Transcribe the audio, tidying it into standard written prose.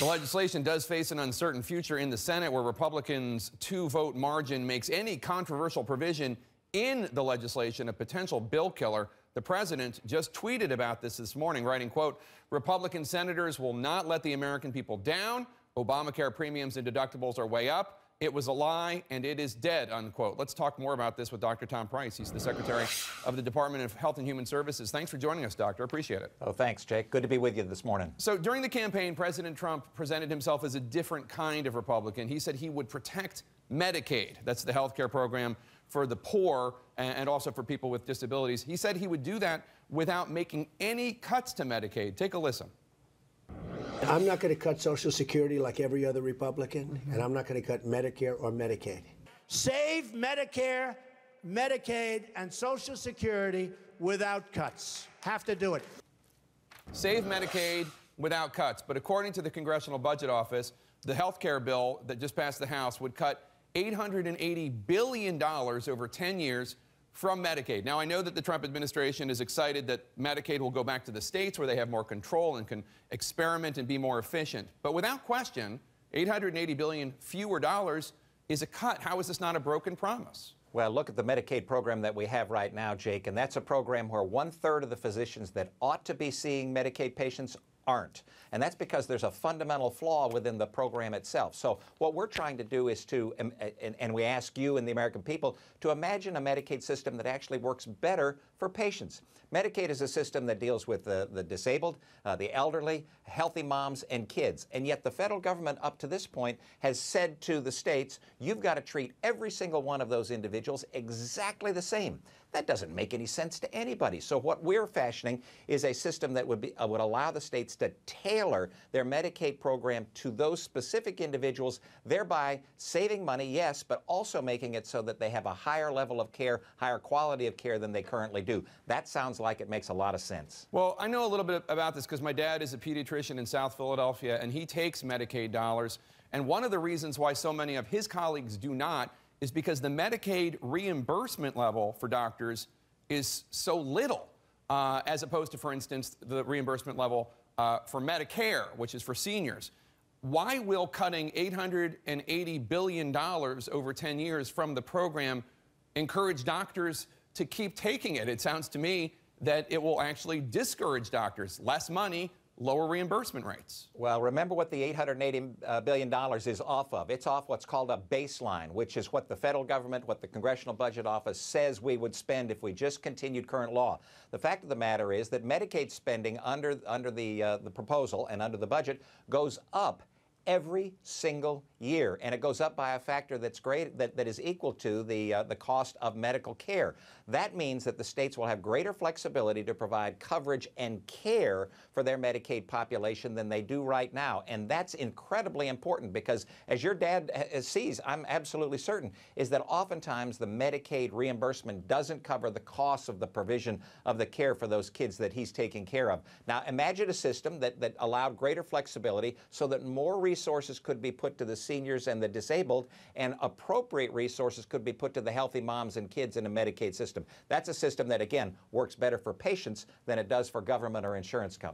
The legislation does face an uncertain future in the Senate, where Republicans' two-vote margin makes any controversial provision in the legislation a potential bill killer. The president just tweeted about this morning, writing, quote, "Republican senators will not let the American people down. Obamacare premiums and deductibles are way up. It was a lie, and it is dead," unquote. Let's talk more about this with Dr. Tom Price. He's the Secretary of the Department of Health and Human Services. Thanks for joining us, Doctor. Appreciate it. Oh, thanks, Jake. Good to be with you this morning. So during the campaign, President Trump presented himself as a different kind of Republican. He said he would protect Medicaid. That's the health care program for the poor and also for people with disabilities. He said he would do that without making any cuts to Medicaid. Take a listen. I'm not going to cut Social Security like every other Republican, and I'm not going to cut Medicare or Medicaid. Save Medicare, Medicaid, and Social Security without cuts. Have to do it. Save Medicaid without cuts. But according to the Congressional Budget Office, the health care bill that just passed the House would cut $880 billion over 10 years from Medicaid. Now, I know that the Trump administration is excited that Medicaid will go back to the states where they have more control and can experiment and be more efficient. But without question, $880 billion fewer dollars is a cut. How is this not a broken promise? Well, look at the Medicaid program that we have right now, Jake, and that's a program where 1/3 of the physicians that ought to be seeing Medicaid patients aren't. And that's because there's a fundamental flaw within the program itself. So what we're trying to do is to, and we ask you and the American people, to imagine a Medicaid system that actually works better for patients. Medicaid is a system that deals with the disabled, the elderly, healthy moms, and kids. And yet the federal government up to this point has said to the states, you've got to treat every single one of those individuals exactly the same. That doesn't make any sense to anybody. So what we're fashioning is a system that would allow the states to tailor their Medicaid program to those specific individuals, thereby saving money, yes, but also making it so that they have a higher level of care, higher quality of care than they currently do. That sounds like it makes a lot of sense. Well, I know a little bit about this because my dad is a pediatrician in South Philadelphia, and he takes Medicaid dollars. And one of the reasons why so many of his colleagues do not is because the Medicaid reimbursement level for doctors is so little, as opposed to, for instance, the reimbursement level for Medicare, which is for seniors. Why will cutting $880 billion over 10 years from the program encourage doctors to keep taking it? It sounds to me that it will actually discourage doctors. Less money, lower reimbursement rates. Well, remember what the $880 billion is off of. It's off what's called a baseline, which is what the federal government, what the Congressional Budget Office says we would spend if we just continued current law. The fact of the matter is that Medicaid spending under the proposal and under the budget goes up every single year, and it goes up by a factor that's great, that is equal to the cost of medical care. That means that the states will have greater flexibility to provide coverage and care for their Medicaid population than they do right now, and that's incredibly important because, as your dad sees, I'm absolutely certain, is that oftentimes the Medicaid reimbursement doesn't cover the costs of the provision of the care for those kids that he's taking care of. Now, imagine a system that allowed greater flexibility so that more resources could be put to the seniors and the disabled, and appropriate resources could be put to the healthy moms and kids in a Medicaid system. That's a system that, again, works better for patients than it does for government or insurance companies.